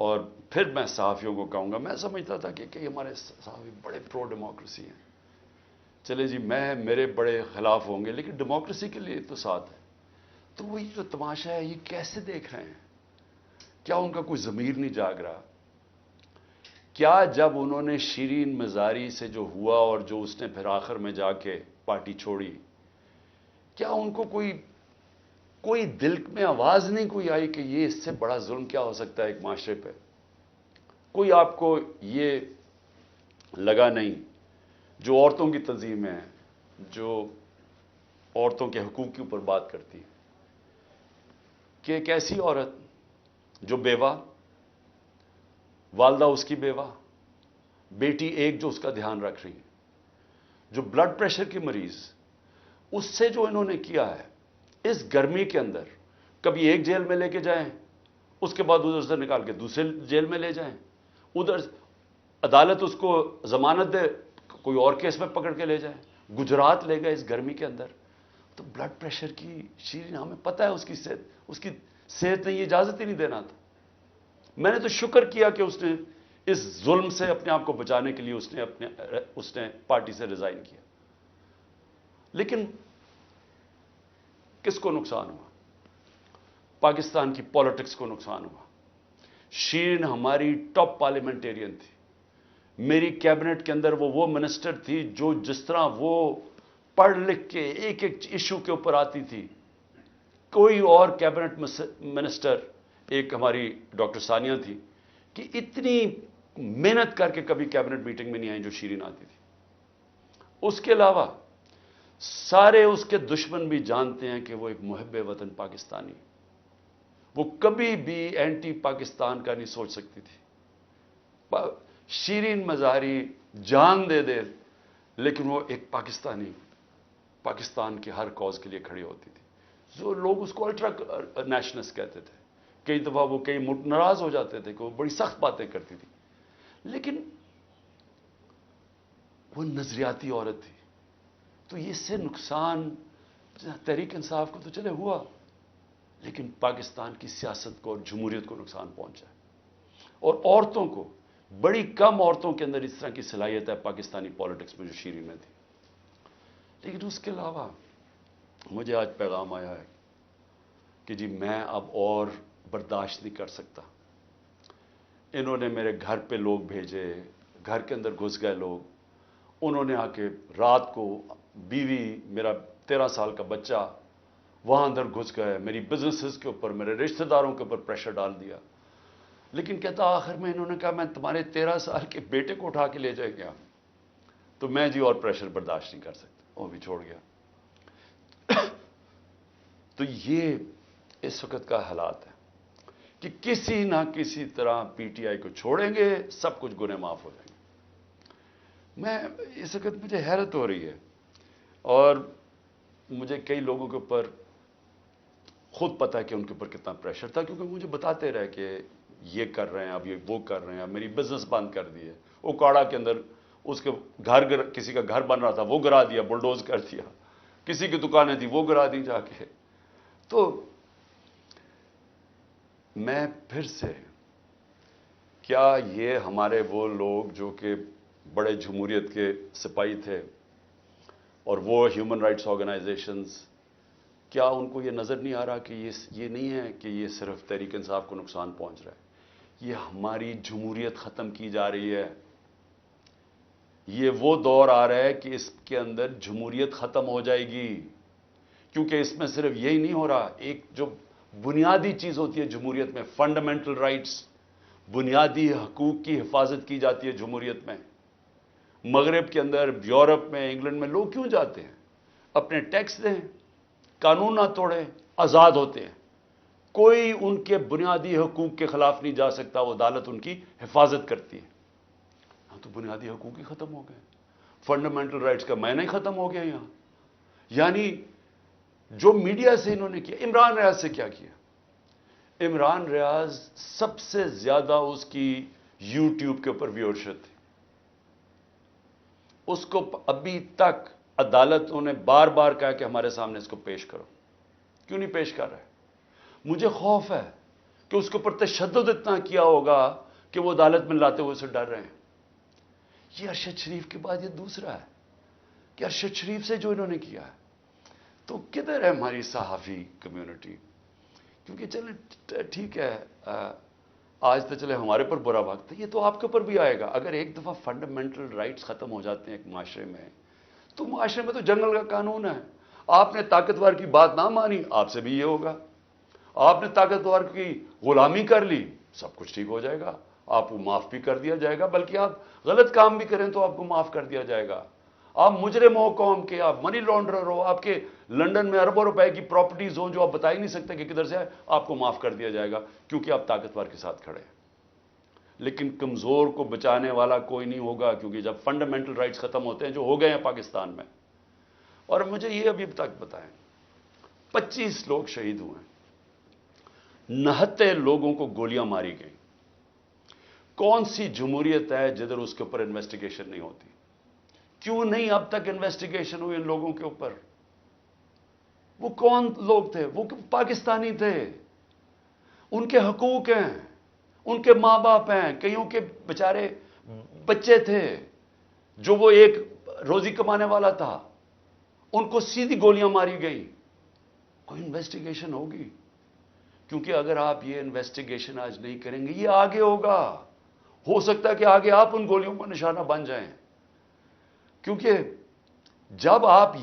اور پھر میں صحافیوں کو کہوں گا، میں سمجھتا تھا کہ ہمارے صحافی بڑے پرو ڈیموکریسی ہیں، چلے جی میرے بڑے خلاف ہوں گے لیکن ڈیموکریسی کے لیے تو ساتھ ہے. تو وہ یہ جو تماشا ہے یہ کیسے دیکھ رہے ہیں؟ کیا ان کا کوئی ضمیر نہیں جاگ رہا؟ کیا جب انہوں نے شیرین مزاری سے جو ہوا اور جو اس نے پھر آخر میں جا کے پارٹی چھوڑی، کیا ان کو کوئی دل میں آواز نہیں کوئی آئی کہ یہ اس سے بڑا ظلم کیا ہو سکتا ہے ایک معاشرے پہ؟ کوئی آپ کو یہ لگا نہیں؟ جو عورتوں کی تنظیم ہے، جو عورتوں کے حقوق کے اوپر بات کرتی، کہ ایک ایسی عورت جو بیوہ، والدہ اس کی بیوہ، بیٹی ایک جو اس کا دھیان رکھ رہی ہے، جو بلڈ پریشر کی مریض، اس سے جو انہوں نے کیا ہے اس گرمی کے اندر، کبھی ایک جیل میں لے کے جائیں، اس کے بعد ادھر سے نکال کے دوسرے جیل میں لے جائیں، ادھر عدالت اس کو ضمانت دے، کوئی اور کیس میں پکڑ کے لے جائیں، گجرات لے گئے اس گرمی کے اندر. تو بلڈ پریشر کی شیرین، ہمیں پتہ ہے اس کی صحت نے یہ اجازت ہی نہیں دینا تھا. میں نے تو شکر کیا کہ اس نے اس ظلم سے اپنے آپ کو بچانے کے لیے اس نے پارٹی سے ریزائن کیا. لیکن کس کو نقصان ہوا؟ پاکستان کی پالیٹکس کو نقصان ہوا. شیرین ہماری ٹاپ پارلیمنٹیرین تھی، میری کیبنٹ کے اندر وہ منسٹر تھی جو جس طرح وہ پڑھ لکھ کے ایک ایک ایشو کے اوپر آتی تھی، کوئی اور کیبنٹ منسٹر، ایک ہماری ڈاکٹر ثانیہ تھی، کہ اتنی محنت کر کے کبھی کیبنٹ میٹنگ میں نہیں آئی جو شیرین آتی تھی. اس کے علاوہ سارے اس کے دشمن بھی جانتے ہیں کہ وہ ایک محب وطن پاکستانی، وہ کبھی بھی اینٹی پاکستان کا نہیں سوچ سکتی تھی. شیرین مزاری جان دے لیکن وہ ایک پاکستان کے ہر کاز کے لیے کھڑی ہوتی تھی. جو لوگ اس کو الٹرا نیشنلسٹ کہتے تھے، کئی دفعہ وہ کئی ناراض ہو جاتے تھے کہ وہ بڑی سخت باتیں کرتی تھی، لیکن وہ نظریاتی عورت تھی. تو اس سے نقصان تحریک انصاف کو تو چلے ہوا، لیکن پاکستان کی سیاست کو اور جمہوریت کو نقصان پہنچا. اور عورتوں کو، بڑی کم عورتوں کے اندر اس طرح کی صلاحیت ہے پاکستانی پالیٹکس میں جو شیرین میں تھی. لیکن اس کے علاوہ مجھے آج پیغام آیا ہے کہ جی میں اب اور برداشت نہیں کر سکتا. انہوں نے میرے گھر پہ لوگ بھیجے، گھر کے اندر گھس گئے لوگ، انہوں نے آ کے رات کو بیوی، میرا 13 سال کا بچہ وہاں اندر گھس گئے، میری بزنسز کے اوپر، میرے رشتہ داروں کے اوپر پریشر ڈال دیا. لیکن کہتا آخر میں انہوں نے کہا میں تمہارے 13 سال کے بیٹے کو اٹھا کے لے جائے گیا. تو میں جی اور پریشر برداشت نہیں کر سکتا، وہ بھی چھوڑ گیا. تو یہ اس وقت کا حالات ہے کہ کسی نہ کسی طرح پی ٹی آئی کو چھوڑیں گے، سب کچھ گناہ معاف ہو جائیں گے. میں اس وقت مجھے حیرت ہو رہی ہے، اور مجھے کئی لوگوں کے اوپر خود پتا ہے کہ ان کے اوپر کتنا پریشر تھا، کیونکہ مجھے بتاتے رہے کہ یہ کر رہے ہیں، اب یہ وہ کر رہے ہیں، اب میری بزنس بند کر دی ہے. وہ کاڑا کے اندر اس کے کسی کا گھر بن رہا تھا وہ گرا دیا، بلڈوز کر دیا. کسی کی دکانیں تھی وہ گرا دی جا کے. تو میں پھر سے، کیا یہ ہمارے وہ لوگ جو کہ بڑے جمہوریت کے سپاہی تھے اور وہ ہیومن رائٹس آرگنائزیشنز، کیا ان کو یہ نظر نہیں آ رہا کہ یہ نہیں ہے کہ یہ صرف تحریک انصاف کو نقصان پہنچ رہا ہے، یہ ہماری جمہوریت ختم کی جا رہی ہے. یہ وہ دور آ رہا ہے کہ اس کے اندر جمہوریت ختم ہو جائے گی، کیونکہ اس میں صرف یہی نہیں ہو رہا، ایک جو بنیادی چیز ہوتی ہے جمہوریت میں، فنڈامنٹل رائٹس، بنیادی حقوق کی حفاظت کی جاتی ہے جمہوریت میں. مغرب کے اندر، یورپ میں، انگلینڈ میں لوگ کیوں جاتے ہیں؟ اپنے ٹیکس دیں، قانون نہ توڑیں، آزاد ہوتے ہیں. کوئی ان کے بنیادی حقوق کے خلاف نہیں جا سکتا، وہ عدالت ان کی حفاظت کرتی ہے. ہاں تو بنیادی حقوق ہی ختم ہو گئے، فنڈامنٹل رائٹس کا معنی ہی ختم ہو گیا یہاں. یعنی جو میڈیا سے انہوں نے کیا، عمران ریاض سے کیا کیا؟ عمران ریاض سب سے زیادہ اس کی یوٹیوب کے اوپر ویورشپ تھی. اس کو ابھی تک عدالتوں نے بار بار کہا کہ ہمارے سامنے اس کو پیش کرو. کیوں نہیں پیش کر رہے؟ مجھے خوف ہے کہ اس کے اوپر تشدد اتنا کیا ہوگا کہ وہ عدالت میں لاتے ہوئے سے ڈر رہے ہیں. یہ ارشد شریف کے بعد یہ دوسرا ہے کہ ارشد شریف سے جو انہوں نے کیا ہے. تو کدھر ہے ہماری صحافی کمیونٹی؟ کیونکہ چلے ٹھیک ہے، آج تو چلے ہمارے پر برا وقت ہے، یہ تو آپ کے اوپر بھی آئے گا. اگر ایک دفعہ فنڈامنٹل رائٹس ختم ہو جاتے ہیں ایک معاشرے میں، تو معاشرے میں تو جنگل کا قانون ہے. آپ نے طاقتور کی بات نہ مانی، آپ سے بھی یہ ہوگا. آپ نے طاقتور کی غلامی کر لی، سب کچھ ٹھیک ہو جائے گا، آپ کو معاف بھی کر دیا جائے گا، بلکہ آپ غلط کام بھی کریں تو آپ کو معاف کر دیا جائے گا. آپ مجرم ہو قوم کے، آپ منی لانڈرر ہو، آپ کے لنڈن میں اربوں روپے کی پراپرٹیز ہوں جو آپ بتا ہی نہیں سکتے کہ کدھر سے ہے، آپ کو معاف کر دیا جائے گا کیونکہ آپ طاقتور کے ساتھ کھڑے ہیں. لیکن کمزور کو بچانے والا کوئی نہیں ہوگا، کیونکہ جب فنڈامنٹل رائٹس ختم ہوتے ہیں جو ہو گئے ہیں پاکستان میں. اور مجھے یہ ابھی تک بتائیں، 25 لوگ شہید ہوئے ہیں، 69 لوگوں کو گولیاں ماری گئیں. کون سی جمہوریت ہے جدھر اس کے اوپر انویسٹیگیشن نہیں ہوتی؟ کیوں نہیں اب تک انویسٹیگیشن ہوئی ان لوگوں کے اوپر؟ وہ کون لوگ تھے؟ وہ پاکستانی تھے، ان کے حقوق ہیں، ان کے ماں باپ ہیں، کئیوں کے بیچارے بچے تھے جو وہ ایک روزی کمانے والا تھا، ان کو سیدھی گولیاں ماری گئی. کوئی انویسٹیگیشن ہوگی؟ کیونکہ اگر آپ یہ انویسٹیگیشن آج نہیں کریں گے، یہ آگے ہوگا. ہو سکتا ہے کہ آگے آپ ان گولیوں کا نشانہ بن جائیں. کیونکہ جب آپ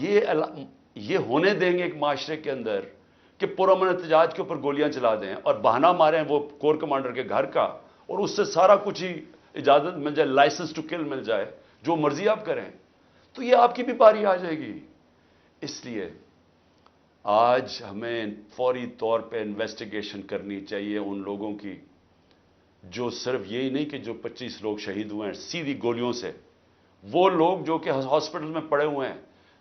یہ ہونے دیں گے ایک معاشرے کے اندر کہ پرامن احتجاج کے اوپر گولیاں چلا دیں اور بہانہ ماریں وہ کور کمانڈر کے گھر کا، اور اس سے سارا کچھ ہی اجازت مل جائے، لائسنس ٹو کل مل جائے، جو مرضی آپ کریں، تو یہ آپ کی بھی باری آ جائے گی. اس لیے آج ہمیں فوری طور پہ انویسٹیگیشن کرنی چاہیے ان لوگوں کی، جو صرف یہی نہیں کہ جو 25 لوگ شہید ہوئے ہیں سیدھی گولیوں سے، وہ لوگ جو کہ ہاسپٹل میں پڑے ہوئے ہیں.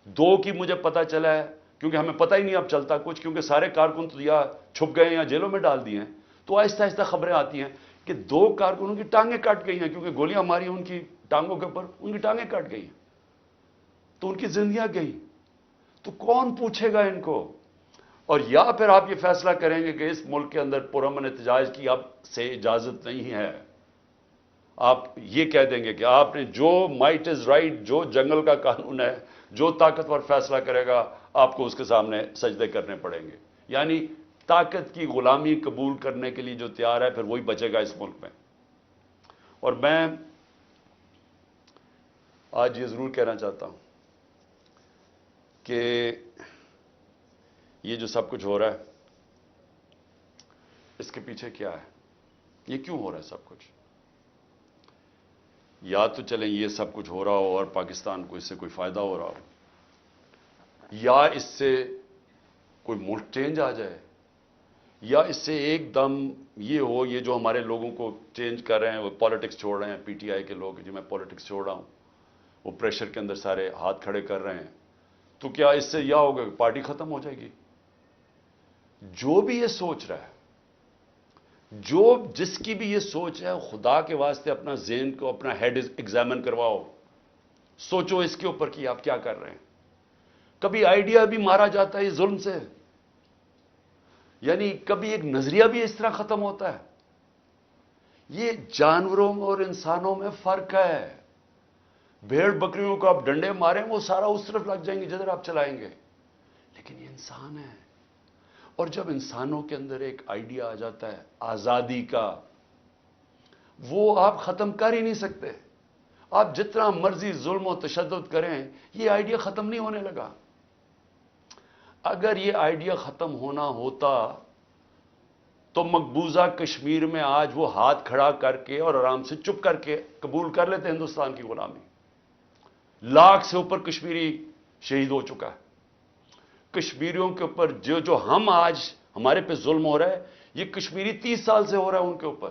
2 کی مجھے پتا چلا ہے، کیونکہ ہمیں پتہ ہی نہیں اب چلتا کچھ، کیونکہ سارے کارکن تو یا چھپ گئے ہیں یا جیلوں میں ڈال دیے ہیں. تو آہستہ آہستہ خبریں آتی ہیں کہ 2 کارکنوں کی ٹانگیں کٹ گئی ہیں، کیونکہ گولیاں ماری ان کی ٹانگوں کے اوپر، ان کی ٹانگیں کٹ گئی ہیں، تو ان کی زندگیاں گئی. تو کون پوچھے گا ان کو؟ اور یا پھر آپ یہ فیصلہ کریں گے کہ اس ملک کے اندر پرامن احتجاج کی اب سے اجازت نہیں ہے. آپ یہ کہہ دیں گے کہ آپ نے جو مائٹ از رائٹ، جو جنگل کا قانون ہے، جو طاقتور فیصلہ کرے گا آپ کو اس کے سامنے سجدے کرنے پڑیں گے. یعنی طاقت کی غلامی قبول کرنے کے لیے جو تیار ہے پھر وہی بچے گا اس ملک میں. اور میں آج یہ ضرور کہنا چاہتا ہوں کہ یہ جو سب کچھ ہو رہا ہے اس کے پیچھے کیا ہے؟ یہ کیوں ہو رہا ہے سب کچھ؟ یا تو چلیں یہ سب کچھ ہو رہا ہو اور پاکستان کو اس سے کوئی فائدہ ہو رہا ہو، یا اس سے کوئی ملک چینج آ جائے، یا اس سے ایک دم یہ ہو، یہ جو ہمارے لوگوں کو چینج کر رہے ہیں، وہ پالیٹکس چھوڑ رہے ہیں، پی ٹی آئی کے لوگ جو میں پالیٹکس چھوڑ رہا ہوں، وہ پریشر کے اندر سارے ہاتھ کھڑے کر رہے ہیں، تو کیا اس سے یہ ہوگا کہ پارٹی ختم ہو جائے گی؟ جو بھی یہ سوچ رہا ہے، جس کی بھی یہ سوچ ہے، خدا کے واسطے اپنا ذہن کو، اپنا ہیڈ ایگزامن کرواؤ، سوچو اس کے اوپر کہ آپ کیا کر رہے ہیں. کبھی آئیڈیا بھی مارا جاتا ہے اس ظلم سے، یعنی کبھی ایک نظریہ بھی اس طرح ختم ہوتا ہے. یہ جانوروں اور انسانوں میں فرق ہے. بھیڑ بکریوں کو آپ ڈنڈے ماریں وہ سارا اس طرف لگ جائیں گے جدھر آپ چلائیں گے، لیکن یہ انسان ہے. اور جب انسانوں کے اندر ایک آئیڈیا آ جاتا ہے آزادی کا، وہ آپ ختم کر ہی نہیں سکتے. آپ جتنا مرضی ظلم و تشدد کریں، یہ آئیڈیا ختم نہیں ہونے لگا. اگر یہ آئیڈیا ختم ہونا ہوتا تو مقبوضہ کشمیر میں آج وہ ہاتھ کھڑا کر کے اور آرام سے چپ کر کے قبول کر لیتے ہندوستان کی غلامی. 1 لاکھ سے اوپر کشمیری شہید ہو چکا ہے. کشمیریوں کے اوپر جو ہم آج ہمارے پہ ظلم ہو رہا ہے، یہ کشمیری 30 سال سے ہو رہا ہے ان کے اوپر.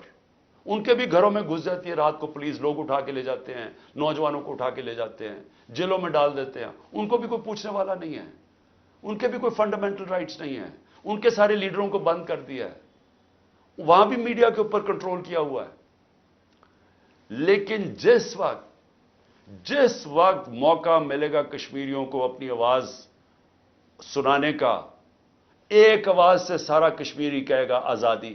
ان کے بھی گھروں میں گھس جاتی ہے رات کو پولیس، لوگ اٹھا کے لے جاتے ہیں، نوجوانوں کو اٹھا کے لے جاتے ہیں، جیلوں میں ڈال دیتے ہیں. ان کو بھی کوئی پوچھنے والا نہیں ہے، ان کے بھی کوئی فنڈامنٹل رائٹس نہیں ہیں. ان کے سارے لیڈروں کو بند کر دیا ہے، وہاں بھی میڈیا کے اوپر کنٹرول کیا ہوا ہے. لیکن جس وقت موقع ملے گا کشمیریوں کو اپنی آواز سنانے کا، ایک آواز سے سارا کشمیری کہے گا آزادی.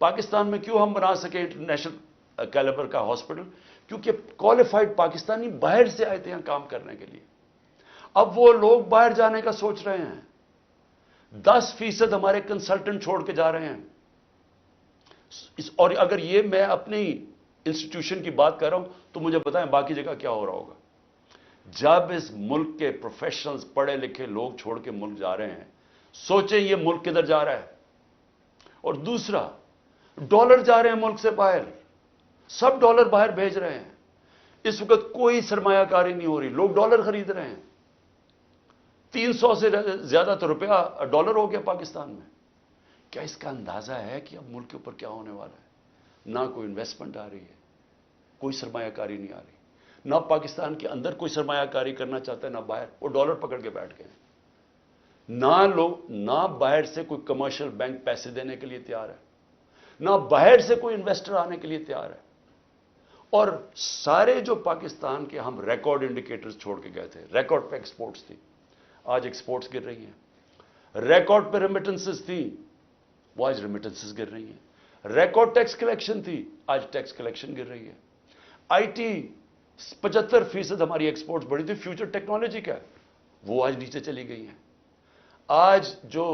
پاکستان میں کیوں ہم بنا سکے انٹرنیشنل کیلیبر کا ہاسپٹل؟ کیونکہ کوالیفائڈ پاکستانی باہر سے آئے تھے یہاں کام کرنے کے لیے. اب وہ لوگ باہر جانے کا سوچ رہے ہیں. 10% ہمارے کنسلٹنٹ چھوڑ کے جا رہے ہیں. اور اگر یہ میں اپنی انسٹیٹیوشن کی بات کر رہا ہوں تو مجھے بتائیں باقی جگہ کیا ہو رہا ہوگا. جب اس ملک کے پروفیشنلز پڑھے لکھے لوگ چھوڑ کے ملک جا رہے ہیں, سوچیں یہ ملک کدھر جا رہا ہے. اور دوسرا, ڈالر جا رہے ہیں ملک سے باہر, سب ڈالر باہر بھیج رہے ہیں. اس وقت کوئی سرمایہ کاری نہیں ہو رہی, لوگ ڈالر خرید رہے ہیں. 300 سے زیادہ تو روپیہ ڈالر ہو گیا پاکستان میں. کیا اس کا اندازہ ہے کہ اب ملک کے اوپر کیا ہونے والا ہے؟ نہ کوئی انویسٹمنٹ آ رہی ہے, کوئی سرمایہ کاری نہیں آ رہی, نہ پاکستان کے اندر کوئی سرمایہ کاری کرنا چاہتا ہے نہ باہر. وہ ڈالر پکڑ کے بیٹھ گئے. نہ باہر سے کوئی کمرشل بینک پیسے دینے کے لیے تیار ہے, نہ باہر سے کوئی انویسٹر آنے کے لیے تیار ہے. اور سارے جو پاکستان کے ہم ریکارڈ انڈیکیٹرز چھوڑ کے گئے تھے, ریکارڈ پہ ایکسپورٹس تھی, آج ایکسپورٹس گر رہی ہیں. ریکارڈ پہ ریمیٹنسز تھی, وہ آج ریمیٹنسز گر رہی ہیں. ریکارڈ ٹیکس کلیکشن تھی, آج ٹیکس کلیکشن گر رہی ہے. آئی ٹی 75% ہماری ایکسپورٹس بڑھی تھی, فیوچر ٹیکنالوجی کا, وہ آج نیچے چلی گئی ہیں. آج جو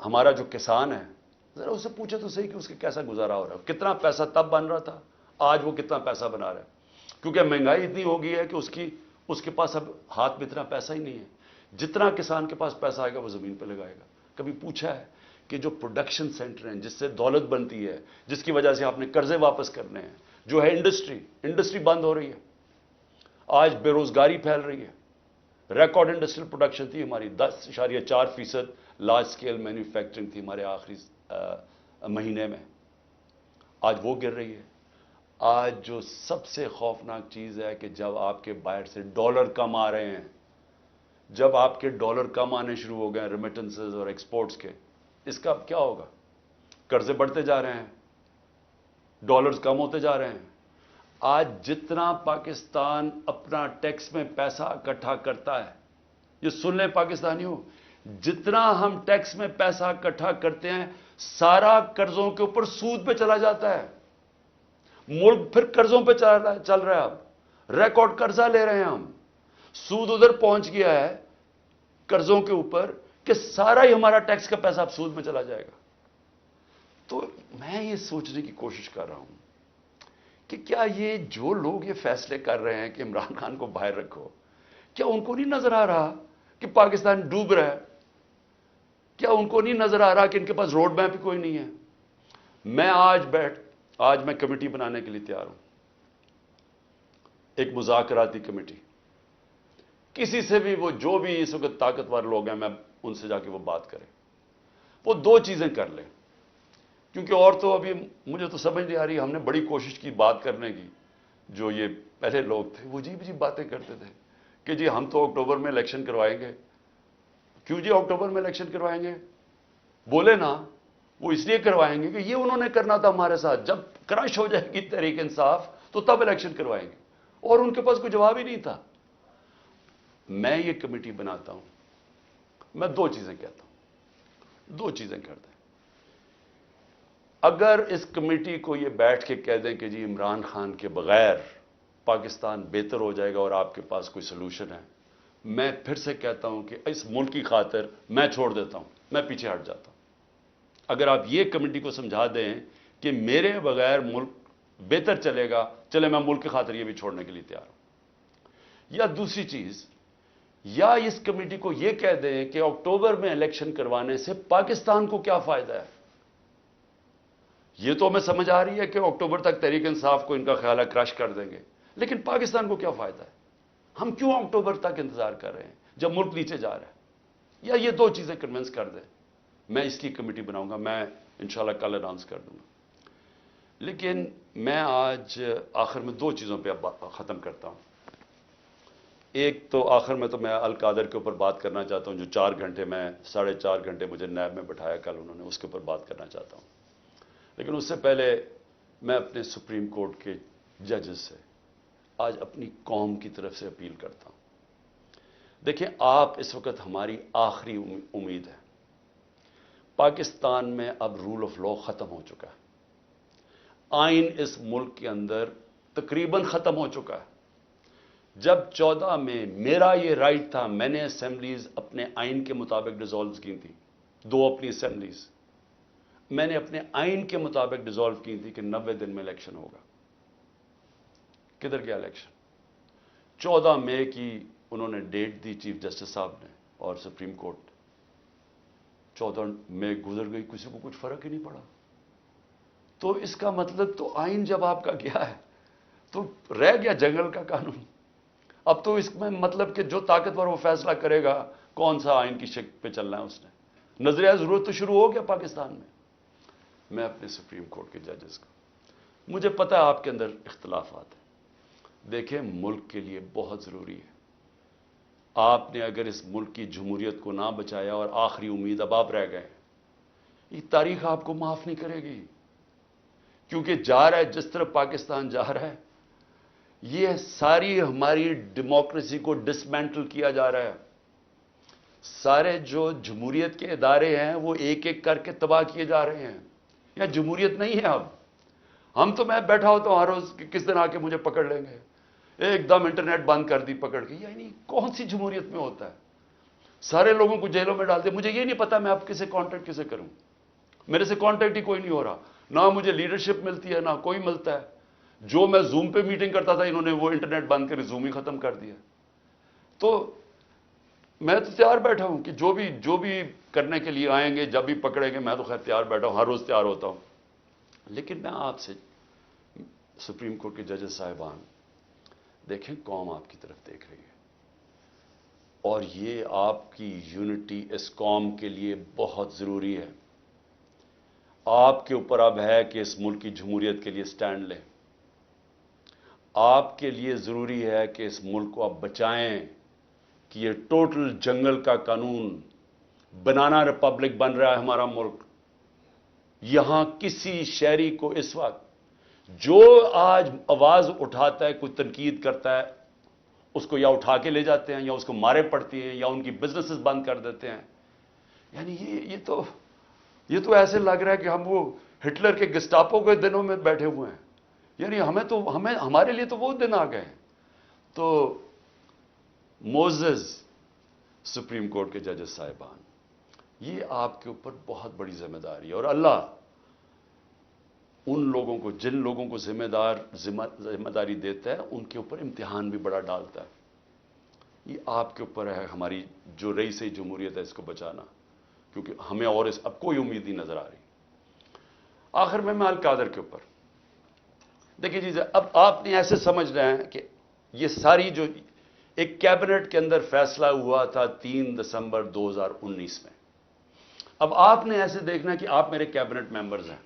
ہمارا جو کسان ہے, ذرا اسے پوچھے تو صحیح کہ اس کے کیسا گزارا ہو رہا ہے. کتنا پیسہ تب بن رہا تھا, آج وہ کتنا پیسہ بنا رہا ہے. کیونکہ مہنگائی اتنی ہو گئی ہے کہ اس کے پاس اب ہاتھ میں اتنا پیسہ ہی نہیں ہے. جتنا کسان کے پاس پیسہ آئے گا وہ زمین پہ لگائے گا. کبھی پوچھا ہے کہ جو پروڈکشن سینٹر ہیں جس سے دولت بنتی ہے, جس کی وجہ سے آپ نے قرضے واپس کرنے ہیں, جو ہے انڈسٹری بند ہو رہی ہے. آج بے روزگاری پھیل رہی ہے. ریکارڈ انڈسٹریل پروڈکشن تھی ہماری, 10.4% لارج سکیل مینوفیکچرنگ تھی ہمارے آخری مہینے میں, آج وہ گر رہی ہے. آج جو سب سے خوفناک چیز ہے کہ جب آپ کے باہر سے ڈالر کم آ رہے ہیں, جب آپ کے ڈالر کم آنے شروع ہو گئے ریمیٹنسز اور ایکسپورٹس کے, اس کا اب کیا ہوگا؟ قرضے بڑھتے جا رہے ہیں, ڈالرز کم ہوتے جا رہے ہیں. آج جتنا پاکستان اپنا ٹیکس میں پیسہ اکٹھا کرتا ہے, یہ سن لیں پاکستانیوں, جتنا ہم ٹیکس میں پیسہ اکٹھا کرتے ہیں سارا قرضوں کے اوپر سود پہ چلا جاتا ہے. ملک پھر قرضوں پہ چل رہا ہے. اب ریکارڈ قرضہ لے رہے ہیں ہم, سود ادھر پہنچ گیا ہے قرضوں کے اوپر کہ سارا ہی ہمارا ٹیکس کا پیسہ اب سود میں چلا جائے گا. تو میں یہ سوچنے کی کوشش کر رہا ہوں کہ کیا یہ جو لوگ یہ فیصلے کر رہے ہیں کہ عمران خان کو باہر رکھو, کیا ان کو نہیں نظر آ رہا کہ پاکستان ڈوب رہا ہے؟ کیا ان کو نہیں نظر آ رہا کہ ان کے پاس روڈ میپ کوئی نہیں ہے؟ میں آج میں کمیٹی بنانے کے لیے تیار ہوں, ایک مذاکراتی کمیٹی. کسی سے بھی, وہ جو بھی اس وقت طاقتور لوگ ہیں, میں ان سے جا کے وہ بات کریں. وہ دو چیزیں کر لیں, کیونکہ اور تو ابھی مجھے تو سمجھ نہیں آ رہی. ہم نے بڑی کوشش کی بات کرنے کی, جو یہ پہلے لوگ تھے وہ عجیب باتیں کرتے تھے کہ جی ہم تو اکتوبر میں الیکشن کروائیں گے. کیوں جی اکتوبر میں الیکشن کروائیں گے؟ بولے نا, وہ اس لیے کروائیں گے کہ یہ انہوں نے کرنا تھا ہمارے ساتھ, جب کرش ہو جائے گی تحریک انصاف تو تب الیکشن کروائیں گے. اور ان کے پاس کوئی جواب ہی نہیں تھا. میں یہ کمیٹی بناتا ہوں, میں دو چیزیں کہتا ہوں, دو چیزیں کرتے ہیں. اگر اس کمیٹی کو یہ بیٹھ کے کہہ دیں کہ جی عمران خان کے بغیر پاکستان بہتر ہو جائے گا اور آپ کے پاس کوئی سلوشن ہے, میں پھر سے کہتا ہوں کہ اس ملک کی خاطر میں چھوڑ دیتا ہوں, میں پیچھے ہٹ جاتا ہوں. اگر آپ یہ کمیٹی کو سمجھا دیں کہ میرے بغیر ملک بہتر چلے گا, چلے میں ملک کی خاطر یہ بھی چھوڑنے کے لیے تیار ہوں. یا دوسری چیز, یا اس کمیٹی کو یہ کہہ دیں کہ اکتوبر میں الیکشن کروانے سے پاکستان کو کیا فائدہ ہے. یہ تو ہمیں سمجھ آ رہی ہے کہ اکتوبر تک تحریک انصاف کو ان کا خیال ہے کرش کر دیں گے, لیکن پاکستان کو کیا فائدہ ہے؟ ہم کیوں اکتوبر تک انتظار کر رہے ہیں جب ملک نیچے جا رہا ہے؟ یا یہ دو چیزیں کنونس کر دیں, میں اس کی کمیٹی بناؤں گا, میں انشاءاللہ کل اناؤنس کر دوں گا. لیکن میں آج آخر میں دو چیزوں پہ اب ختم کرتا ہوں. ایک تو آخر میں تو میں القادر کے اوپر بات کرنا چاہتا ہوں, جو 4 گھنٹے میں 4.5 گھنٹے مجھے نیب میں بٹھایا کل انہوں نے, اس کے اوپر بات کرنا چاہتا ہوں. لیکن اس سے پہلے میں اپنے سپریم کورٹ کے ججز سے آج اپنی قوم کی طرف سے اپیل کرتا ہوں. دیکھیں, آپ اس وقت ہماری آخری امید ہے. پاکستان میں اب رول آف لا ختم ہو چکا ہے. آئین اس ملک کے اندر تقریباً ختم ہو چکا ہے. جب 14 میں میرا یہ رائٹ تھا، میں نے اسمبلیز اپنے آئین کے مطابق ڈیزالو کی تھی، 2 اپنی اسمبلیز میں نے اپنے آئین کے مطابق ڈیزالو کی تھی کہ 90 دن میں الیکشن ہوگا. کدھر گیا الیکشن؟ 14 مئی کی انہوں نے ڈیٹ دی چیف جسٹس صاحب نے اور سپریم کورٹ. 14 مئی گزر گئی، کسی کو کچھ فرق ہی نہیں پڑا. تو اس کا مطلب تو آئین جب آپ کا گیا ہے تو رہ گیا جنگل کا قانون. اب تو اس میں مطلب کہ جو طاقتور وہ فیصلہ کرے گا کون سا آئین کی شکل پہ چلنا ہے. اس نے نظریہ ضرورت تو شروع ہو گیا پاکستان میں. میں اپنے سپریم کورٹ کے ججز کو، مجھے پتا ہے آپ کے اندر اختلافات ہیں، دیکھیں ملک کے لیے بہت ضروری ہے. آپ نے اگر اس ملک کی جمہوریت کو نہ بچایا اور آخری امید اب آپ رہ گئے، یہ تاریخ آپ کو معاف نہیں کرے گی. کیونکہ جا رہا ہے جس طرح پاکستان جا رہا ہے، یہ ساری ہماری ڈیموکریسی کو ڈسمینٹل کیا جا رہا ہے. سارے جو جمہوریت کے ادارے ہیں وہ ایک ایک کر کے تباہ کیے جا رہے ہیں. یا جمہوریت نہیں ہے اب. ہم تو میں بیٹھا ہوتا ہوں ہر روز کہ کس دن آ کے مجھے پکڑ لیں گے، ایک دم انٹرنیٹ بند کر دی پکڑ کے. یعنی کون سی جمہوریت میں ہوتا ہے؟ سارے لوگوں کو جیلوں میں ڈال دے. مجھے یہ نہیں پتا میں اب کسے کانٹیکٹ کسے کروں. میرے سے کانٹیکٹ ہی کوئی نہیں ہو رہا، نہ مجھے لیڈرشپ ملتی ہے نہ کوئی ملتا ہے. جو میں زوم پہ میٹنگ کرتا تھا انہوں نے وہ انٹرنیٹ بند کر زوم ہی ختم کر دیا. تو میں تو تیار بیٹھا ہوں کہ جو بھی کرنے کے لیے آئیں گے، جب بھی پکڑیں گے، میں تو خیر تیار بیٹھا ہوں، ہر روز تیار ہوتا ہوں. لیکن میں آپ سے سپریم کورٹ کے ججز صاحبان، دیکھیں قوم آپ کی طرف دیکھ رہی ہے اور یہ آپ کی یونٹی اس قوم کے لیے بہت ضروری ہے. آپ کے اوپر اب ہے کہ اس ملک کی جمہوریت کے لیے سٹینڈ لیں. آپ کے لیے ضروری ہے کہ اس ملک کو آپ بچائیں کہ یہ ٹوٹل جنگل کا قانون، بنانا ریپبلک بن رہا ہے ہمارا ملک. یہاں کسی شہری کو اس وقت جو آج آواز اٹھاتا ہے، کوئی تنقید کرتا ہے، اس کو یا اٹھا کے لے جاتے ہیں یا اس کو مارے پڑتی ہیں یا ان کی بزنسز بند کر دیتے ہیں. یعنی یہ تو ایسے لگ رہا ہے کہ ہم وہ ہٹلر کے گسٹاپو کے دنوں میں بیٹھے ہوئے ہیں. یعنی ہمارے لیے تو وہ دن آ گئے ہیں. تو موزز سپریم کورٹ کے ججز صاحبان، یہ آپ کے اوپر بہت بڑی ذمہ داری ہے. اور اللہ ان لوگوں کو، جن لوگوں کو ذمہ داری دیتا ہے، ان کے اوپر امتحان بھی بڑا ڈالتا ہے. یہ آپ کے اوپر ہے، ہماری جو رئیس جمہوریت ہے اس کو بچانا، کیونکہ ہمیں اور اب کوئی امید نہیں نظر آ رہی. آخر میں القادر کے اوپر دیکھیے جی، اب آپ نے ایسے سمجھ رہے ہیں کہ یہ ساری جو ایک کیبنٹ کے اندر فیصلہ ہوا تھا 3 دسمبر 2019 میں، اب آپ نے ایسے دیکھنا کہ آپ میرے کیبنٹ ممبرز ہیں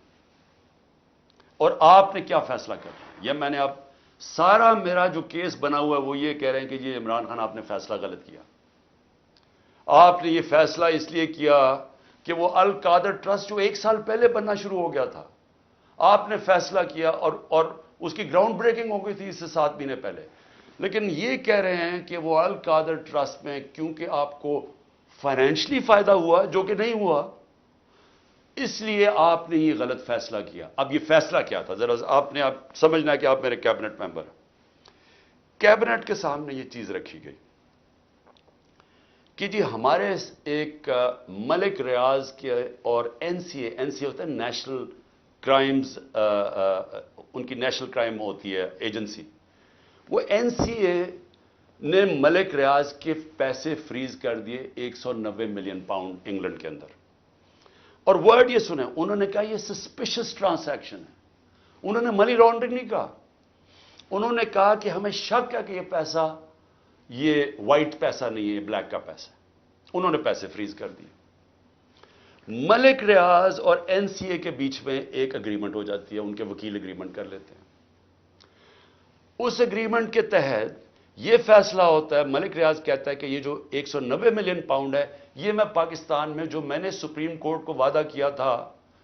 اور آپ نے کیا فیصلہ کرنا ہے. یہ میں نے اب سارا میرا جو کیس بنا ہوا ہے وہ یہ کہہ رہے ہیں کہ یہ عمران خان آپ نے فیصلہ غلط کیا. آپ نے یہ فیصلہ اس لیے کیا کہ وہ القادر ٹرسٹ جو 1 سال پہلے بننا شروع ہو گیا تھا، آپ نے فیصلہ کیا اور اس کی گراؤنڈ بریکنگ ہو گئی تھی اس سے 7 مہینے پہلے. لیکن یہ کہہ رہے ہیں کہ وہ القادر ٹرسٹ میں کیونکہ آپ کو فائنینشلی فائدہ ہوا جو کہ نہیں ہوا، اس لیے آپ نے یہ غلط فیصلہ کیا. اب یہ فیصلہ کیا تھا ذرا آپ نے سمجھنا ہے کہ آپ میرے کیبنٹ ممبر ہیں. کیبنٹ کے سامنے یہ چیز رکھی گئی کہ جی ہمارے ایک ملک ریاض کے اور این سی اے ہوتا ہے نیشنل کرائمز، ان کی نیشنل کرائم ہوتی ہے ایجنسی. وہ این سی اے نے ملک ریاض کے پیسے فریز کر دیے 190 ملین پاؤنڈ انگلینڈ کے اندر. اور ورڈ یہ سنیں، انہوں نے کہا یہ سسپیشس ٹرانزیکشن ہے. انہوں نے منی لانڈرنگ نہیں کہا، انہوں نے کہا کہ ہمیں شک ہے کہ یہ پیسہ یہ وائٹ پیسہ نہیں ہے، بلیک کا پیسہ. انہوں نے پیسے فریز کر دیے. ملک ریاض اور این سی اے کے بیچ میں ایک اگریمنٹ ہو جاتی ہے، ان کے وکیل اگریمنٹ کر لیتے ہیں. اس اگریمنٹ کے تحت یہ فیصلہ ہوتا ہے، ملک ریاض کہتا ہے کہ یہ جو 190 ملین پاؤنڈ ہے، یہ میں پاکستان میں جو میں نے سپریم کورٹ کو وعدہ کیا تھا،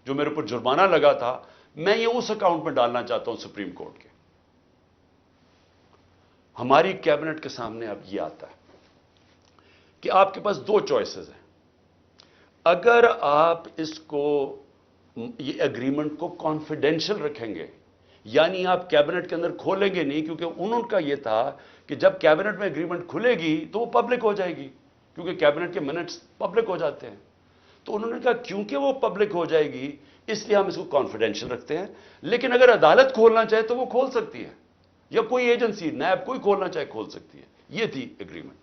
جو میرے اوپر جرمانہ لگا تھا، میں یہ اس اکاؤنٹ میں ڈالنا چاہتا ہوں سپریم کورٹ کے. ہماری کیبنٹ کے سامنے اب یہ آتا ہے کہ آپ کے پاس 2 چوائسز ہیں. اگر آپ اس کو یہ اگریمنٹ کو کانفیڈینشل رکھیں گے، یعنی آپ کیبنٹ کے اندر کھولیں گے نہیں، کیونکہ انہوں کا یہ تھا کہ جب کیبنٹ میں اگریمنٹ کھلے گی تو وہ پبلک ہو جائے گی، کیونکہ کیبنٹ کے منٹس پبلک ہو جاتے ہیں۔ تو انہوں نے کہا کیونکہ وہ پبلک ہو جائے گی اس لیے ہم اس کو کانفیڈینشل رکھتے ہیں، لیکن اگر عدالت کھولنا چاہے تو وہ کھول سکتی ہے، یا کوئی ایجنسی نیب کوئی کھولنا چاہے کھول سکتی ہے۔ یہ تھی اگریمنٹ۔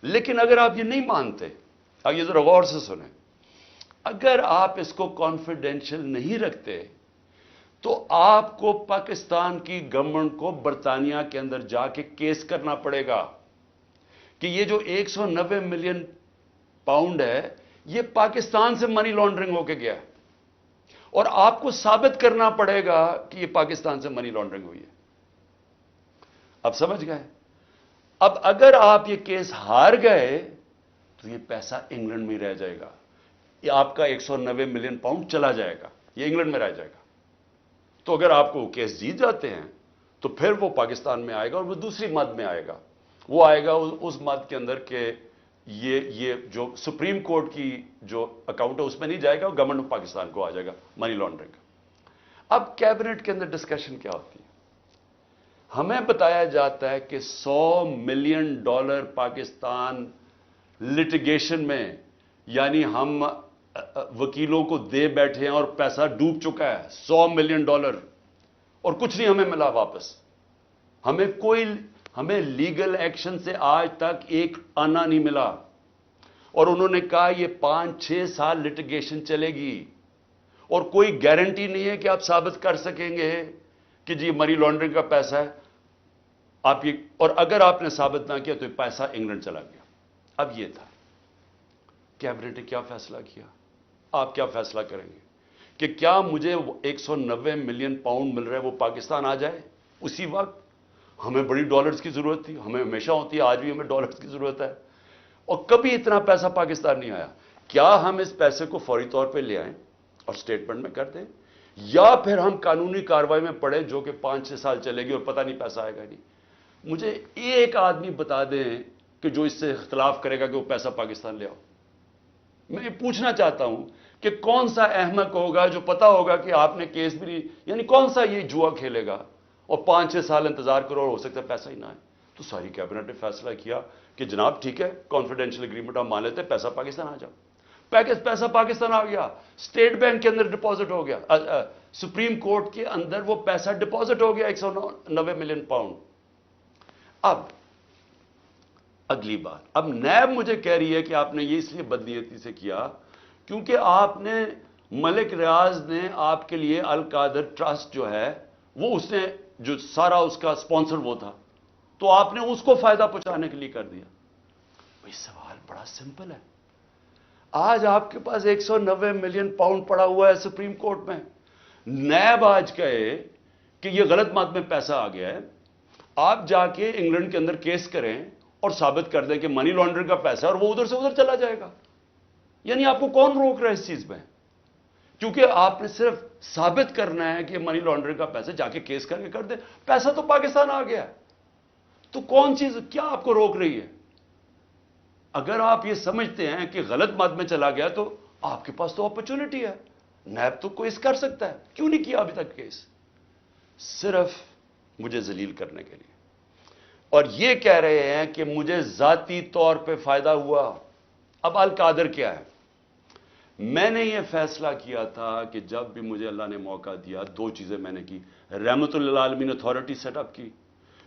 لیکن اگر آپ یہ نہیں مانتے، اب یہ ذرا غور سے سنیں، اگر آپ اس کو کانفیڈینشل نہیں رکھتے تو آپ کو پاکستان کی گورنمنٹ کو برطانیہ کے اندر جا کے کیس کرنا پڑے گا کہ یہ جو 190 ملین پاؤنڈ ہے یہ پاکستان سے منی لانڈرنگ ہو کے گیا ہے، اور آپ کو ثابت کرنا پڑے گا کہ یہ پاکستان سے منی لانڈرنگ ہوئی ہے۔ اب سمجھ گئے؟ اب اگر آپ یہ کیس ہار گئے تو یہ پیسہ انگلینڈ میں رہ جائے گا، یہ آپ کا 190 ملین پاؤنڈ چلا جائے گا، یہ انگلینڈ میں رہ جائے گا۔ تو اگر آپ کو وہ کیس جیت جاتے ہیں تو پھر وہ پاکستان میں آئے گا، اور وہ دوسری مد میں آئے گا، وہ آئے گا اس مد کے اندر کہ یہ جو سپریم کورٹ کی جو اکاؤنٹ ہے اس میں نہیں جائے گا، گورنمنٹ آف پاکستان کو آ جائے گا منی لانڈرنگ کا۔ اب کیبنٹ کے اندر ڈسکشن کیا ہوتی ہے؟ ہمیں بتایا جاتا ہے کہ $100 ملین پاکستان لٹیگیشن میں، یعنی ہم وکیلوں کو دے بیٹھے ہیں اور پیسہ ڈوب چکا ہے $100 ملین، اور کچھ نہیں ہمیں ملا واپس۔ ہمیں لیگل ایکشن سے آج تک ایک آنا نہیں ملا، اور انہوں نے کہا یہ 5-6 سال لٹیگیشن چلے گی، اور کوئی گارنٹی نہیں ہے کہ آپ ثابت کر سکیں گے کہ جی منی لانڈرنگ کا پیسہ ہے آپ یہ، اور اگر آپ نے ثابت نہ کیا تو یہ پیسہ انگلینڈ چلا گیا۔ اب یہ تھا کیبنٹ نے کیا فیصلہ کیا، آپ کیا فیصلہ کریں گے کہ کیا مجھے 190 ملین پاؤنڈ مل رہا ہے وہ پاکستان آ جائے اسی وقت؟ ہمیں بڑی ڈالرز کی ضرورت تھی، ہمیں ہمیشہ ہوتی ہے، آج بھی ہمیں ڈالرز کی ضرورت ہے، اور کبھی اتنا پیسہ پاکستان نہیں آیا۔ کیا ہم اس پیسے کو فوری طور پہ لے آئیں اور اسٹیٹمنٹ میں کر دیں، یا پھر ہم قانونی کارروائی میں پڑیں جو کہ 5-6 سال چلے گی اور پتہ نہیں پیسہ آئے گا نہیں؟ مجھے ایک آدمی بتا دیں کہ جو اس سے اختلاف کرے گا کہ وہ پیسہ پاکستان لے آؤ۔ میں یہ پوچھنا چاہتا ہوں کہ کون سا احمق ہوگا جو پتا ہوگا کہ آپ نے کیس بھی نہیں، یعنی کون سا یہ جوا کھیلے گا اور 5-6 سال انتظار کرو اور ہو سکتا ہے پیسہ ہی نہ آئے؟ تو ساری کیبنٹ نے فیصلہ کیا کہ جناب ٹھیک ہے، کانفیڈینشیل اگریمنٹ ہم مان لیتے ہیں، پیسہ پاکستان آ جاؤ۔ پیسہ پاکستان آ گیا، اسٹیٹ بینک کے اندر ڈپازٹ ہو گیا، سپریم کورٹ کے اندر وہ پیسہ ڈپازٹ ہو گیا 190 ملین پاؤنڈ۔ اب اگلی بات، اب نیب مجھے کہہ رہی ہے کہ آپ نے یہ اس لیے بدنیتی سے کیا کیونکہ آپ نے ملک ریاض نے آپ کے لیے القادر ٹرسٹ جو ہے وہ اس نے جو سارا اس کا سپانسر وہ تھا، تو آپ نے اس کو فائدہ پہنچانے کے لیے کر دیا۔ بھئی سوال بڑا سمپل ہے، آج آپ کے پاس 190 ملین پاؤنڈ پڑا ہوا ہے سپریم کورٹ میں، نیب آج کہے کہ یہ غلط مد میں پیسہ آ گیا ہے، آپ جا کے انگلینڈ کے اندر کیس کریں اور ثابت کر دیں کہ منی لانڈرنگ کا پیسہ ہے اور وہ ادھر سے ادھر چلا جائے گا۔ یعنی آپ کو کون روک رہا ہے اس چیز میں؟ کیونکہ آپ نے صرف ثابت کرنا ہے کہ منی لانڈرنگ کا پیسہ، جا کے کیس کر کے کر دیں، پیسہ تو پاکستان آ گیا، تو کون چیز کیا آپ کو روک رہی ہے؟ اگر آپ یہ سمجھتے ہیں کہ غلط مد میں چلا گیا تو آپ کے پاس تو اپرچونٹی ہے، نیب تو کوئی کر سکتا ہے، کیوں نہیں کیا ابھی تک کیس؟ صرف مجھے ذلیل کرنے کے لیے، اور یہ کہہ رہے ہیں کہ مجھے ذاتی طور پہ فائدہ ہوا۔ اب القادر کیا ہے؟ میں نے یہ فیصلہ کیا تھا کہ جب بھی مجھے اللہ نے موقع دیا، 2 چیزیں میں نے کی۔ رحمت للعالمین اتھارٹی سیٹ اپ کی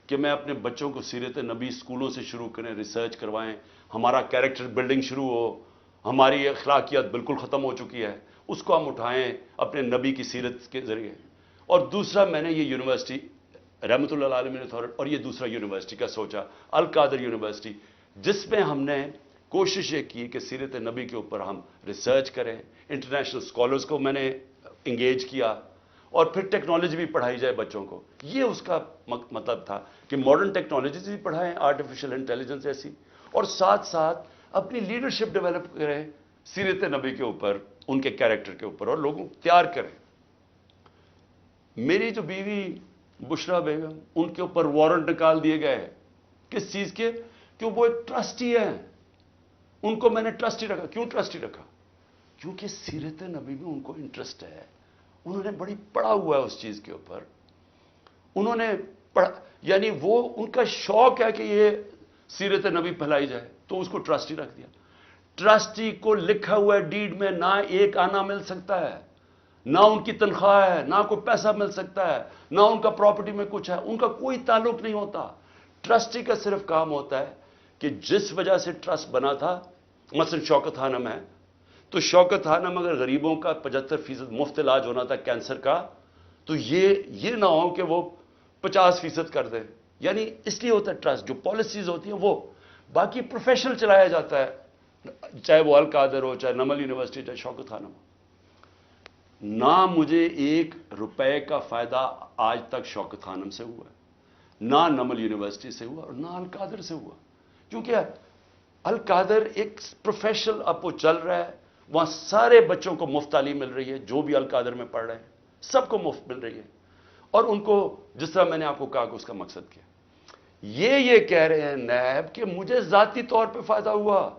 کہ میں اپنے بچوں کو سیرت نبی اسکولوں سے شروع کریں، ریسرچ کروائیں، ہمارا کیریکٹر بلڈنگ شروع ہو، ہماری اخلاقیات بالکل ختم ہو چکی ہے، اس کو ہم اٹھائیں اپنے نبی کی سیرت کے ذریعے۔ اور دوسرا میں نے یہ یونیورسٹی رحمت للعالمین اتھارٹی، اور یہ دوسرا یونیورسٹی کا سوچا، القادر یونیورسٹی، جس میں ہم نے کوشش یہ کی کہ سیرت نبی کے اوپر ہم ریسرچ کریں، انٹرنیشنل اسکالرز کو میں نے انگیج کیا، اور پھر ٹیکنالوجی بھی پڑھائی جائے بچوں کو۔ یہ اس کا مطلب تھا کہ ماڈرن ٹیکنالوجیز بھی پڑھائیں، آرٹیفیشل انٹیلیجنس ایسی، اور ساتھ ساتھ اپنی لیڈرشپ ڈیولپ کریں سیرت نبی کے اوپر، ان کے کیریکٹر کے اوپر، اور لوگوں تیار کریں۔ میری جو بیوی بشرا بیگم، ان کے اوپر وارنٹ نکال دیے گئے، کس چیز کے؟ کہ وہ ایک ٹرسٹی ہیں، ان کو میں نے ٹرسٹی رکھا۔ کیوں ٹرسٹی رکھا؟ کیونکہ سیرت نبی میں ان کو انٹرسٹ ہے، انہوں نے بڑی پڑھا ہوا ہے اس چیز کے اوپر، انہوں نے پڑھا، یعنی وہ ان کا شوق ہے کہ یہ سیرت نبی پھیلائی جائے، تو اس کو ٹرسٹی رکھ دیا۔ ٹرسٹی کو لکھا ہوا ہے ڈیڈ میں نہ ایک آنا مل سکتا ہے، نہ ان کی تنخواہ ہے، نہ کوئی پیسہ مل سکتا ہے، نہ ان کا پراپرٹی میں کچھ ہے، ان کا کوئی تعلق نہیں ہوتا۔ ٹرسٹی کا صرف کام ہوتا ہے کہ جس وجہ سے ٹرسٹ بنا تھا، مثلا شوکت خانم ہے، تو شوکت خانم اگر غریبوں کا 75% مفت علاج ہونا تھا کینسر کا، تو یہ نہ ہو کہ وہ 50% کر دیں، یعنی اس لیے ہوتا ہے ٹرسٹ، جو پالیسیز ہوتی ہیں وہ، باقی پروفیشنل چلایا جاتا ہے، چاہے وہ القادر ہو، چاہے نمل یونیورسٹی، چاہے شوکت خانم ہو۔ نہ مجھے 1 روپے کا فائدہ آج تک شوکت خانم سے ہوا ہے، نہ نمل یونیورسٹی سے ہوا، اور نہ القادر سے ہوا، کیونکہ القادر ایک پروفیشنل اب وہ چل رہا ہے، وہاں سارے بچوں کو مفت تعلیم مل رہی ہے، جو بھی القادر میں پڑھ رہے ہیں سب کو مفت مل رہی ہے، اور ان کو جس طرح میں نے آپ کو کہا کہ اس کا مقصد کیا، یہ کہہ رہے ہیں نیب کہ مجھے ذاتی طور پہ فائدہ ہوا،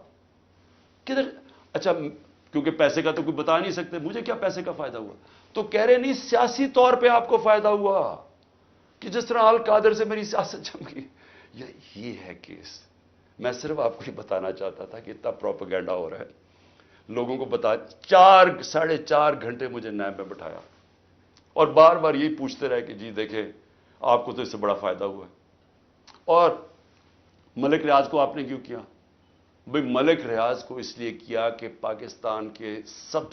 کدھر؟ اچھا، کیونکہ پیسے کا تو کوئی بتا نہیں سکتے، مجھے کیا پیسے کا فائدہ ہوا؟ تو کہہ رہے نہیں سیاسی طور پہ آپ کو فائدہ ہوا، کہ جس طرح القادر سے میری سیاست جم گئی۔ یہ ہے کیس۔ میں صرف آپ کو یہ بتانا چاہتا تھا کہ اتنا پروپیگنڈا ہو رہا ہے، لوگوں کو بتا، 4.5 گھنٹے مجھے نیب میں بٹھایا، اور بار بار یہی پوچھتے رہے کہ جی دیکھیں آپ کو تو اس سے بڑا فائدہ ہوا ہے۔ اور ملک ریاض کو آپ نے کیوں کیا؟ بھئی ملک ریاض کو اس لیے کیا کہ پاکستان کے سب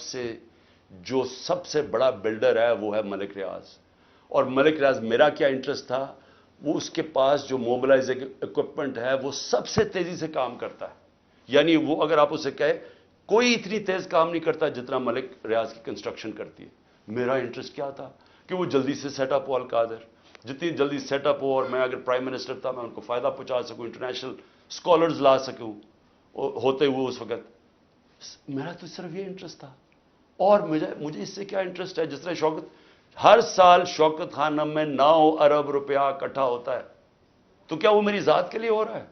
سے بڑا بلڈر ہے وہ ہے ملک ریاض، اور ملک ریاض میرا کیا انٹرسٹ تھا، وہ اس کے پاس جو موبلائزنگ اکوپمنٹ ہے وہ سب سے تیزی سے کام کرتا ہے، یعنی وہ اگر آپ اسے کہے کوئی اتنی تیز کام نہیں کرتا جتنا ملک ریاض کی کنسٹرکشن کرتی ہے۔ میرا انٹرسٹ کیا تھا کہ وہ جلدی سے سیٹ اپ ہو القادر، جتنی جلدی سیٹ اپ ہو، اور میں اگر پرائم منسٹر تھا میں ان کو فائدہ پہنچا سکوں، انٹرنیشنل اسکالرز لا سکوں ہوتے ہوئے اس وقت، میرا تو صرف یہ انٹرسٹ تھا۔ اور مجھے اس سے کیا انٹرسٹ ہے؟ جس طرح ہر سال شوکت خانم میں 9 ارب روپیہ اکٹھا ہوتا ہے، تو کیا وہ میری ذات کے لیے ہو رہا ہے؟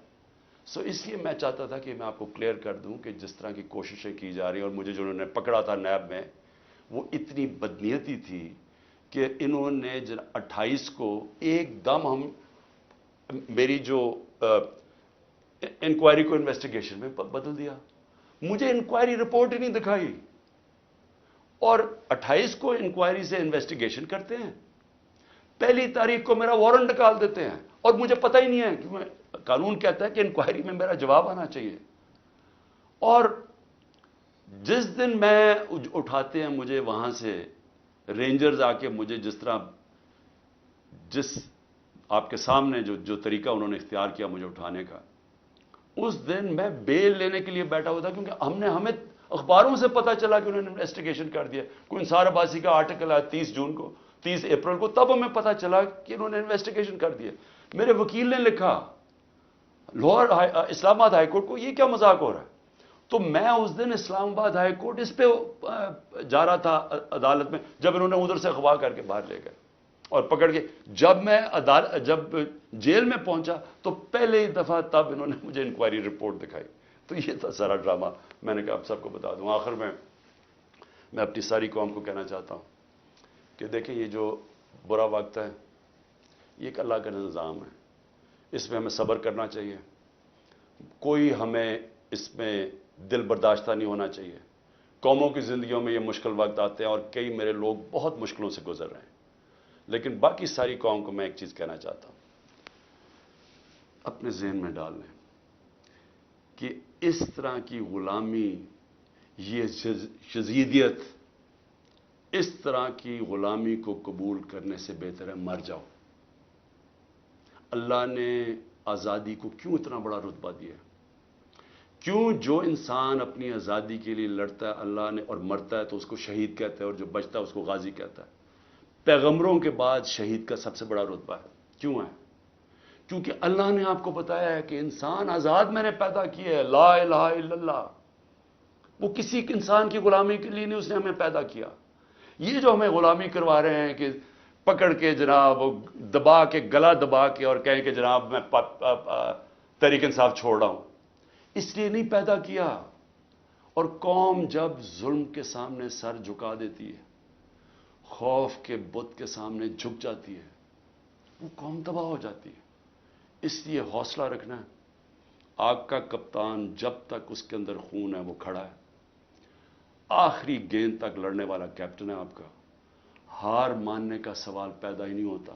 اس لیے میں چاہتا تھا کہ میں آپ کو کلیئر کر دوں کہ جس طرح کی کوششیں کی جا رہی ہیں، اور مجھے جو انہوں نے پکڑا تھا نیب میں وہ اتنی بدنیتی تھی کہ انہوں نے 28 کو ایک دم میری جو انکوائری کو انویسٹیگیشن میں بدل دیا، مجھے انکوائری رپورٹ ہی نہیں دکھائی، اور 28 کو انکوائری سے انویسٹیگیشن کرتے ہیں، 1 تاریخ کو میرا وارنٹ نکال دیتے ہیں، اور مجھے پتہ ہی نہیں ہے کہ قانون کہتا ہے کہ انکوائری میں میرا جواب آنا چاہیے، اور جس دن میں اٹھاتے ہیں مجھے وہاں سے رینجرز آ کے مجھے جس آپ کے سامنے جو طریقہ انہوں نے اختیار کیا مجھے اٹھانے کا، اس دن میں بیل لینے کے لیے بیٹھا ہوا تھا، کیونکہ ہمیں اخباروں سے پتا چلا کہ انہوں نے انویسٹیگیشن کر دیا، کوئی انصار عباسی کا آرٹیکل آیا 30 اپریل کو، تب ہمیں پتا چلا کہ انہوں نے انویسٹیگیشن کر دیا۔ میرے وکیل نے لکھا لاہور اسلام آباد ہائی کورٹ کو، یہ کیا مذاق ہو رہا ہے؟ تو میں اس دن اسلام آباد ہائی کورٹ اس پہ جا رہا تھا عدالت میں، جب انہوں نے ادھر سے اغوا کر کے باہر لے گئے اور پکڑ کے، جب جیل میں پہنچا تو پہلے ہی دفعہ تب انہوں نے مجھے انکوائری رپورٹ دکھائی۔ تو یہ تھا سارا ڈرامہ، میں نے کہا آپ سب کو بتا دوں۔ آخر میں اپنی ساری قوم کو کہنا چاہتا ہوں کہ دیکھیں یہ جو برا وقت ہے یہ ایک اللہ کا نظام ہے، اس میں ہمیں صبر کرنا چاہیے، کوئی ہمیں اس میں دل برداشتہ نہیں ہونا چاہیے۔ قوموں کی زندگیوں میں یہ مشکل وقت آتے ہیں، اور کئی میرے لوگ بہت مشکلوں سے گزر رہے ہیں، لیکن باقی ساری قوم کو میں ایک چیز کہنا چاہتا ہوں، اپنے ذہن میں ڈال لیں کہ اس طرح کی غلامی، یہ شذیدیت، اس طرح کی غلامی کو قبول کرنے سے بہتر ہے مر جاؤ۔ اللہ نے آزادی کو کیوں اتنا بڑا رتبہ دیا؟ کیوں جو انسان اپنی آزادی کے لیے لڑتا ہے اللہ نے اور مرتا ہے تو اس کو شہید کہتا ہے، اور جو بچتا ہے اس کو غازی کہتا ہے۔ پیغمبروں کے بعد شہید کا سب سے بڑا رتبہ ہے، کیوں ہے؟ کیونکہ اللہ نے آپ کو بتایا ہے کہ انسان آزاد میں نے پیدا کیا ہے، لا الہ الا اللہ، وہ کسی انسان کی غلامی کے لیے نہیں اس نے ہمیں پیدا کیا۔ یہ جو ہمیں غلامی کروا رہے ہیں کہ پکڑ کے جناب دبا کے، گلا دبا کے، اور کہیں کہ جناب میں تحریک انصاف چھوڑ رہا ہوں، اس لیے نہیں پیدا کیا۔ اور قوم جب ظلم کے سامنے سر جھکا دیتی ہے، خوف کے بت کے سامنے جھک جاتی ہے، وہ قوم تباہ ہو جاتی ہے۔ اس لیے حوصلہ رکھنا ہے۔ آپ کا کپتان جب تک اس کے اندر خون ہے وہ کھڑا ہے، آخری گیند تک لڑنے والا کیپٹن ہے آپ کا۔ ہار ماننے کا سوال پیدا ہی نہیں ہوتا۔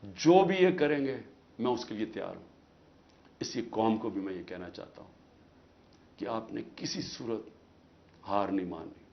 جو بھی یہ کریں گے میں اس کے لیے تیار ہوں۔ اسی قوم کو بھی میں یہ کہنا چاہتا ہوں کہ آپ نے کسی صورت ہار نہیں ماننی۔